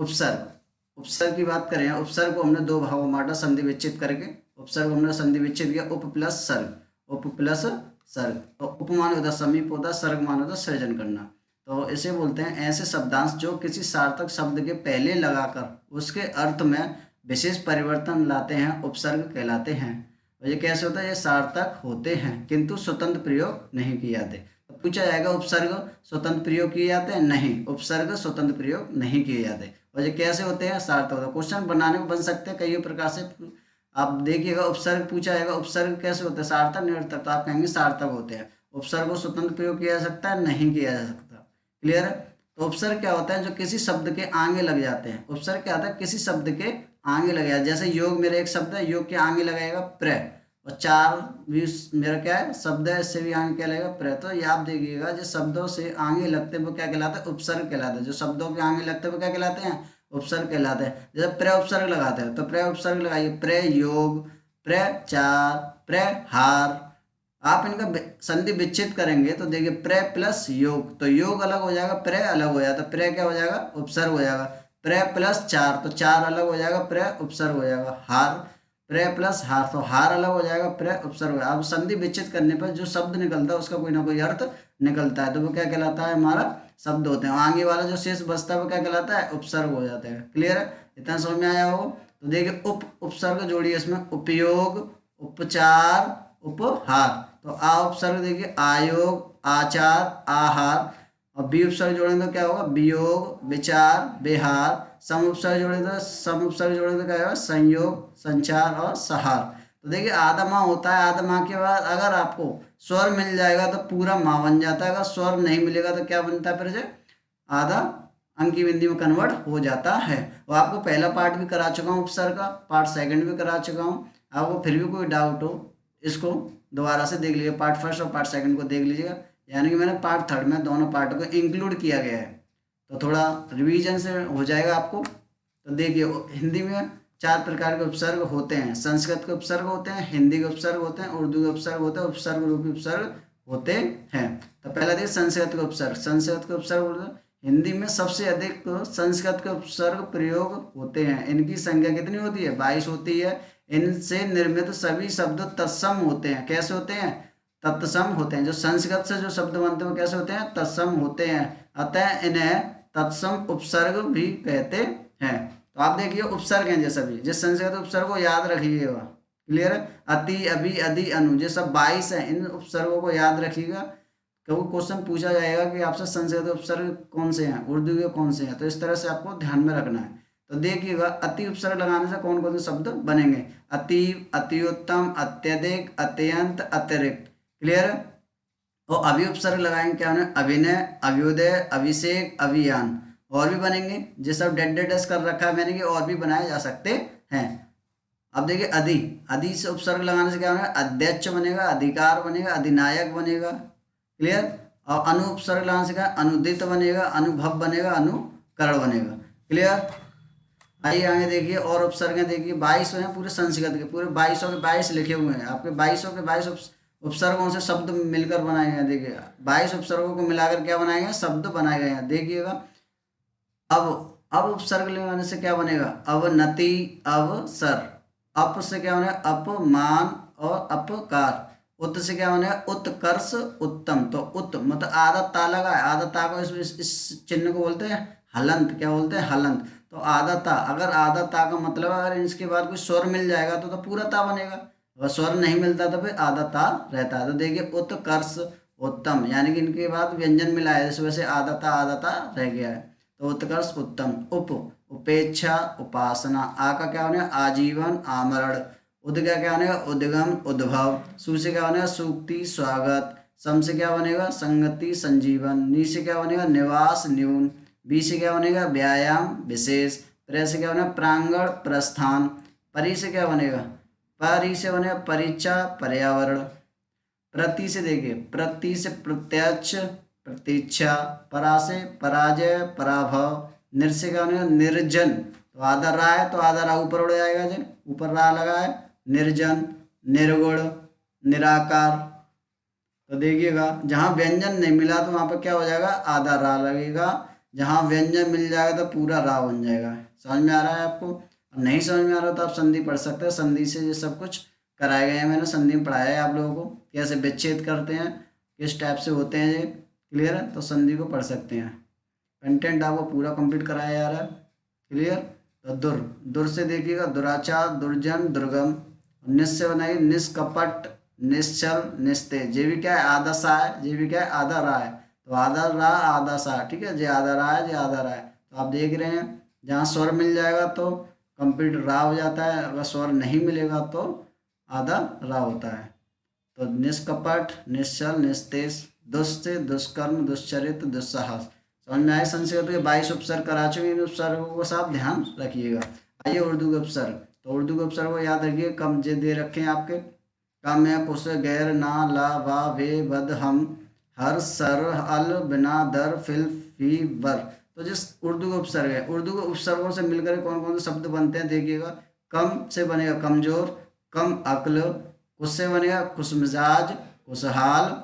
उपसर्ग, उपसर्ग की बात करें, उपसर्ग को हमने दो भागों में बांटा संधि विच्छेद करके। उपसर्ग को हमने संधि विच्छेद किया उप प्लस सर्ग, उप प्लस सर्ग। तो उप मान होता समीप होता, सर्ग मान होता सृजन करना। तो इसे बोलते हैं ऐसे शब्दांश जो किसी सार्थक शब्द के पहले लगाकर उसके अर्थ में विशेष परिवर्तन लाते हैं, उपसर्ग कहलाते हैं। और ये कैसे होता है, ये सार्थक होते हैं किंतु स्वतंत्र प्रयोग नहीं किए जाते। तो पूछा जाएगा उपसर्ग स्वतंत्र प्रयोग किए जाते हैं, नहीं, उपसर्ग स्वतंत्र प्रयोग नहीं किए जाते। और ये कैसे होते हैं, सार्थक होते हैं। क्वेश्चन बनाने को बन सकते हैं कई प्रकार से। आप देखिएगा उपसर्ग पूछा जाएगा, उपसर्ग कैसे होते हैं, सार्थक निरर्थक, तो आप कहेंगे सार्थक होते हैं। उपसर्ग को स्वतंत्र प्रयोग किया जा सकता है, नहीं किया जा सकता। क्लियर है। तो उपसर्ग क्या होता है, जो किसी शब्द के आगे लग जाते हैं। उपसर्ग क्या होता है, किसी शब्द के आगे लग जाए। जैसे योग मेरा एक शब्द है, योग के आगे लगाएगा प्र, और चार भी मेरा क्या है शब्द है, इससे भी आगे क्या लगेगा प्र। तो ये आप देखिएगा जो शब्दों से आगे लगते हैं वो क्या कहलाते हैं, उपसर्ग कहलाते हैं। जो शब्दों के आगे लगते हैं वो क्या कहलाते हैं, उपसर्ग कहलाते हैं। जैसे प्र उपसर्ग लगाते हैं तो प्र उपसर्ग लगाइए, प्रयोग, प्रचार, प्रहार। आप इनका संधि विच्छेद करेंगे तो देखिए प्र प्लस योग, तो योग अलग हो जाएगा, प्र अलग हो जाएगा, तो प्र क्या हो जाएगा, उपसर्ग हो जाएगा। प्र प्लस चार, तो चार अलग हो जाएगा, प्र उपसर्ग हो जाएगा। हार, प्र प्लस हार, तो हार अलग हो जाएगा, प्र उपसर्ग हो जाएगा। अब संधि विच्छेद करने पर जो शब्द निकलता है उसका कोई ना कोई अर्थ निकलता है, तो वो क्या कहलाता है, हमारा शब्द होते हैं। आगे वाला जो शेष बचता है वो क्या कहलाता है, उपसर्ग हो जाता है। क्लियर है, इतना समझ में आया हो। तो देखिए उपसर्ग जोड़िए इसमें, उपयोग, उपचार, उपहार। तो आ उपसर्ग देखिए, आयोग, आचार, आहार। और बी उपसर्ग जोड़ेंगे तो क्या होगा, वियोग, विचार, विहार। सम उपसर्ग जोड़ेंगे तो सम उपसर्ग जोड़ेंगे तो क्या होगा, संयोग, संचार और सहार। तो देखिए आधा माह होता है, आधा माह के बाद अगर आपको स्वर मिल जाएगा तो पूरा माह बन जाता है। अगर स्वर नहीं मिलेगा तो क्या बनता है, फिर से आधा अंकी बिंदी में कन्वर्ट हो जाता है। और आपको पहला पार्ट भी करा चुका हूँ उपसर्ग का, पार्ट सेकंड भी करा चुका हूँ। आपको फिर भी कोई डाउट हो इसको दोबारा से देख लीजिए, पार्ट फर्स्ट और पार्ट सेकंड को देख लीजिएगा। यानी कि मैंने पार्ट थर्ड में दोनों पार्ट को इंक्लूड किया गया है, तो थोड़ा रिवीजन से हो जाएगा आपको। तो देखिए हिंदी में चार प्रकार के उपसर्ग होते हैं, संस्कृत के उपसर्ग होते हैं, हिंदी के उपसर्ग होते हैं, उर्दू के उपसर्ग होते हैं, उपसर्ग रूपी उपसर्ग होते हैं। तो पहला देखिए संस्कृत के उपसर्ग। संस्कृत के उपसर्ग हिंदी में सबसे अधिक संस्कृत के उपसर्ग प्रयोग होते हैं। इनकी संख्या कितनी होती है, 22 होती है। इनसे निर्मित सभी शब्द तत्सम होते हैं। कैसे होते हैं, तत्सम होते हैं। जो संस्कृत से जो शब्द बनते हैं वो कैसे होते हैं, तत्सम होते हैं। अतः इन्हें तत्सम उपसर्ग भी कहते हैं। तो आप देखिए उपसर्ग हैं जैसा भी, जिस संस्कृत उपसर्ग को याद रखिएगा। क्लियर है, अति, अभी, अधि, अनु, ये सब 22 है। इन उपसर्गों को याद रखिएगा, क्योंकि क्वेश्चन पूछा जाएगा कि आपसे संस्कृत उपसर्ग कौन से हैं, उर्दू के कौन से हैं। तो इस तरह से आपको ध्यान में रखना है। तो देखिएगा अति उपसर्ग लगाने से कौन कौन से शब्द बनेंगे, अति, अति उत्तम, अत्यधिक, अत्यंत, अतिरिक्त। क्लियर है। और अभी उपसर्ग लगाएंगे क्या होना, अभिनय, अभ्युदय, अभिषेक, अभियान। और भी बनेंगे, जिस सब डेड डेड कर रखा है मैंने कि और भी बनाए जा सकते हैं। अब देखिए अधि, अधि से उपसर्ग लगाने से क्या होगा, अध्यक्ष बनेगा, अधिकार बनेगा, अधिनायक बनेगा। क्लियर। और अनु उपसर्ग लगाने से क्या, अनुदित बनेगा, अनुभव बनेगा, अनुकरण बनेगा। क्लियर। आइए आगे देखिए और उपसर्ग देखिए 22 हैं पूरे संस्कृत के, पूरे 22 के 22 लिखे हुए हैं। आपके 22 के 22 उपसर्गों से शब्द मिलकर बनाए गए हैं। देखिए 22 उपसर्गों को मिलाकर क्या बनाए गए, शब्द बनाए गए हैं। देखिएगा अब उपसर्ग लगाने से क्या बनेगा, अवनति, अवसर। अप से क्या बनेगा, अपमान और अपकार। उत से क्या बनेगा, उत्कर्ष, उत्तम। तो उत मतलब आधा ता लगा है, आधा ता को इस चिन्ह को बोलते हैं हलंत। क्या बोलते हैं, हलंत। तो आधा ता, अगर आधा ता का मतलब अगर इसके बाद कोई स्वर मिल जाएगा तो पूरा ता बनेगा। अगर स्वर नहीं मिलता तो फिर आधा ता रहता है। तो देखिए उत्कर्ष, उत्तम, यानी कि इनके बाद व्यंजन मिला है, इस वजह से आधा ता रह गया है। तो उत्कर्ष, उत्तम। उपेक्षा, उपासना। आ का क्या बनेगा, आजीवन, आमरण। उद का क्या बनेगा, उद्गम, उद्भव। सु से क्या बनेगा, सूक्ति, स्वागत। सम से क्या बनेगा, संगति, संजीवन। नी से क्या बनेगा, निवास, न्यून। बी से क्या बनेगा, व्यायाम, विशेष। प्र से क्या बनेगा, प्रांगण, प्रस्थान। परि से क्या बनेगा, परि से बनेगा परीक्षा, पर्यावरण। प्रति से देखिए, प्रति से प्रत्यक्ष, प्रतीक्षा। परा से पराजय, पराभव। निर से क्या बनेगा, निर्जन। तो आधा रा है तो आधा रा ऊपर उड़ जाएगा, जी ऊपर रा लगा है। निर्जन, निर्गुण, निराकार। तो देखिएगा जहाँ व्यंजन नहीं मिला तो वहाँ पर क्या हो जाएगा, आधा रा लगेगा। जहाँ व्यंजन मिल जाएगा तो पूरा रा बन जाएगा। समझ में आ रहा है आपको? अब नहीं समझ में आ रहा तो आप संधि पढ़ सकते हैं, संधि से ये सब कुछ कराया गया है, मैंने संधि में पढ़ाया है आप लोगों को, कैसे विच्छेद करते हैं, किस टाइप से होते हैं ये। क्लियर है? तो संधि को पढ़ सकते हैं। कंटेंट आपको पूरा कंप्लीट कराया जा रहा है। क्लियर? तो दुर से देखिएगा, दुराचार, दुर्जन, दुर्गम। निस से बनाइए, निष्कपट, निश्चल, निस्तेज। ये भी क्या है? आधा सा है, ये भी क्या है? आधा रा है। तो आधा रा आधा सा, ठीक है, जे आधा रा है, जे आधा रा है। तो आप देख रहे हैं जहाँ स्वर मिल जाएगा तो कंप्लीट रा हो जाता है, अगर स्वर नहीं मिलेगा तो आधा रा होता है। तो निष्कपट, निश्चल, निस्तेज, दुष्ट, दुष्कर्म, दुश्चरित्र, दुस्साहस। समझ में आए? संस्कृत के 22 उपसर्ग करा चुके, इन उपसर्गों को आप ध्यान रखिएगा। आइए उर्दू के उपसर्ग। तो उर्दू के उपसर्ग को याद रखिए, कम जे दे रखे हैं आपके, कम है, कुछ, गैर, ना, ला, वा, वे, वद, हम, हर, सर, अल, बिना, दर, फिल, फी, वर। तो जिस उर्दू के उपसर्ग है, उर्दू के उपसर्गों से मिलकर कौन कौन से शब्द बनते हैं देखिएगा। कम से बनेगा कमजोर, कम अक्ल। कुछ से बनेगा खुशमिजाज, खुशहाल।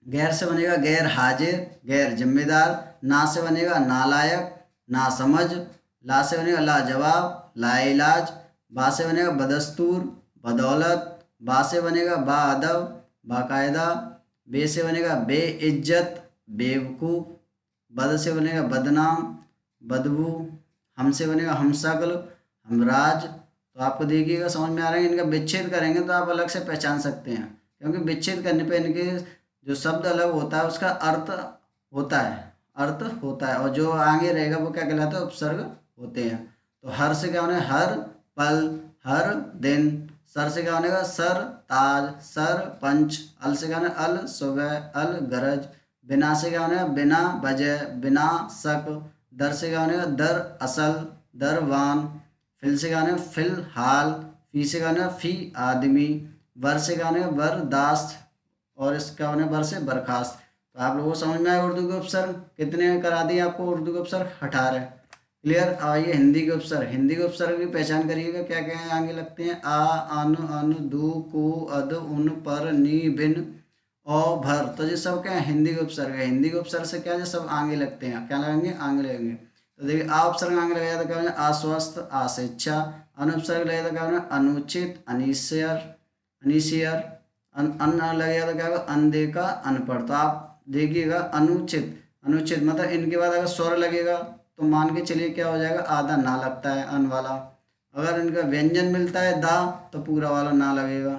गैर से बनेगा गैर हाजिर, गैर जिम्मेदार। ना से बनेगा नालायक, नासमझ। ला से बनेगा लाजवाब, लाइलाज। बा से बनेगा बदस्तूर, बदौलत। बा से बनेगा बाअदब, बाकायदा। बे से बनेगा बेइज्जत, बेवकूफ़। बद से बनेगा बदनाम, बदबू। हम से बनेगा हमशक्ल, हमराज। तो आपको देखिएगा समझ में आ रहा है। इनका विच्छेद करेंगे तो आप अलग से पहचान सकते हैं, क्योंकि विच्छेद करने पे इनके जो शब्द अलग होता है उसका अर्थ होता है, अर्थ होता है, और जो आगे रहेगा वो क्या कहलाता है? उपसर्ग होते हैं। तो हर से क्या होना है? हर पल, हर दिन। सर से क्या बनेगा? सर ताज, सर पंच। अल से क्या होना है? अल सुबह, अल गरज। बिना से क्या होना है? बिना वजह, बिना शक। दर से क्या होने का? दर असल, दरवान। फिल से क्या होने? फिलहाल। फी से क्या होने? फी आदमी। वर से क्या होने? बर्दाश्त। और इसका होने वर से बर्खास्त। तो आप लोगों को समझ में आया उर्दू के उपसर्ग कितने करा दिए आपको? उर्दू के उपसर्ग 18। क्लियर? आइए हिंदी के उपसर्ग। हिंदी के उपसर्ग की पहचान करिएगा, क्या क्या है आगे लगते हैं? आ, अन, दु, कु, अद, उन, पर, नी, बिन, औ, भर। तो ये सब क्या है? हिंदी के उपसर्ग है। हिंदी के उपसर्ग से क्या है? सब आगे लगते हैं। क्या लगेंगे? आगे लगेंगे। तो देखिए, आ उपसर्ग आगे लगेगा तो क्या होगा? आश्वस्त, अशिक्षा। अन उपसर्ग लगेगा तो क्या होगा? अनुचित, अनिश्चय, अनिश्चय। अन लगेगा तो क्या होगा? अनदेखा, अनपढ़। तो आप देखिएगा, अनुचित, अनुचित मतलब इनके बाद अगर स्वर लगेगा तो मान के चलिए क्या हो जाएगा? आधा ना लगता है, अन वाला। अगर इनका व्यंजन मिलता है दा तो पूरा वाला ना लगेगा।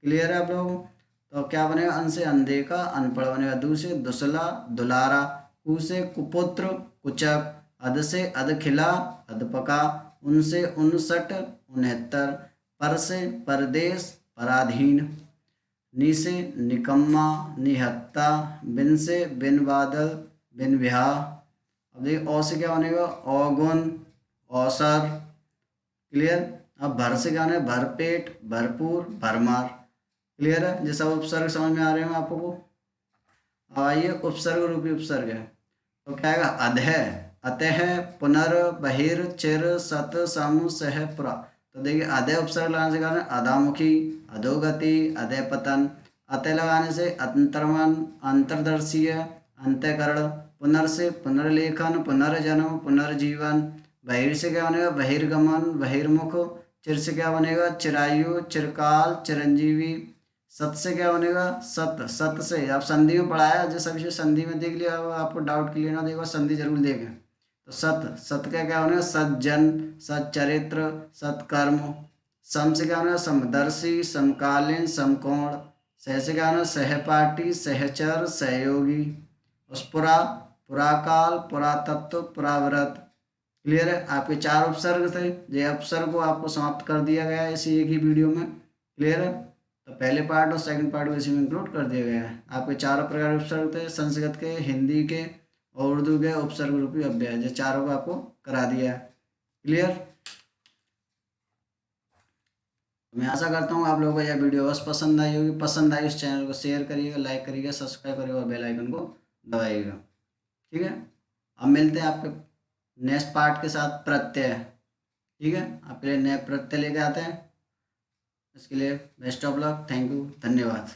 क्लियर है आप लोगों को? तो क्या बनेगा? अन से अनदेखा, अनपढ़ बनेगा। दू से दुसला, दुलारा। कु से कुपुत्र, कुचक। अध से अधखिला, अधपका। उन से उनसठ, उनहत्तर। पर से परदेश, पराधीन। नि से निकम्मा, निहत्ता। बिन से बिन बादल, बिन ब्याह। अब देखिए, औ से क्या बनेगा? औगुन, औसर। क्लियर? अब भर से क्या बनेगा? भरपेट, भरपूर, भरमार। क्लियर है? ये सब उपसर्ग समझ में आ रहे हैं आपको? अब आइए उपसर्ग रूपी उपसर्ग है। तो क्या आएगा? अधः, अतः, पुनर, बहिर, चिर, सत, सम, सह, पुरा। तो देखिए, अधः उपसर्ग लगाने से क्या है? अधोमुखी, अधोगति, अधः पतन। अतः लगाने से अंतर्मन, अंतर्दर्शीय, अंतःकरण। पुनर से पुनर्लेखन, पुनर्जन्म, पुनर्जीवन। बहिर से क्या बनेगा? बहिर्गमन, बहिर्मुख। चिर से क्या बनेगा? चिरायु, चिरकाल, चिरंजीवी। सत से क्या बनेगा? सत, सत से आप संधि में पढ़ाया, जो सभी संधि में देख लिया, आपको डाउट क्लियर ना देखो संधि जरूर देखें। तो सत, सत का क्या बनेगा? सज्जन, सच्चरित्र, सत्कर्म। सम से क्या बनेगा? समदर्शी, समकालीन, समकोण। सह से क्या बनेगा? सहपाठी, सहचर, सहयोगी। उस पुरा, पुराकाल, पुरातत्व, पुराव्रत। क्लियर है? आपके 4 उपसर्ग थे, ये उपसर्ग को आपको समाप्त कर दिया गया है इसी एक ही वीडियो में। क्लियर है? तो पहले पार्ट और सेकंड पार्ट को इसी में इंक्लूड कर दिया गया है। आपके 4 प्रकार के उपसर्ग थे, संस्कृत के, हिंदी के और उर्दू के उपसर्ग रूपी अव्यय, ये चारों को आपको करा दिया है। क्लियर? मैं आशा करता हूँ आप लोगों को यह वीडियो बस पसंद आई होगी। पसंद आई इस चैनल को शेयर करिएगा, लाइक करिएगा, सब्सक्राइब करिएगा और बेल आइकन को दबाइएगा। ठीक है? अब मिलते हैं आपके नेक्स्ट पार्ट के साथ, प्रत्यय। ठीक है? आपके लिए नए प्रत्यय लेके आते हैं। इसके लिए best of luck. Thank you, धन्यवाद।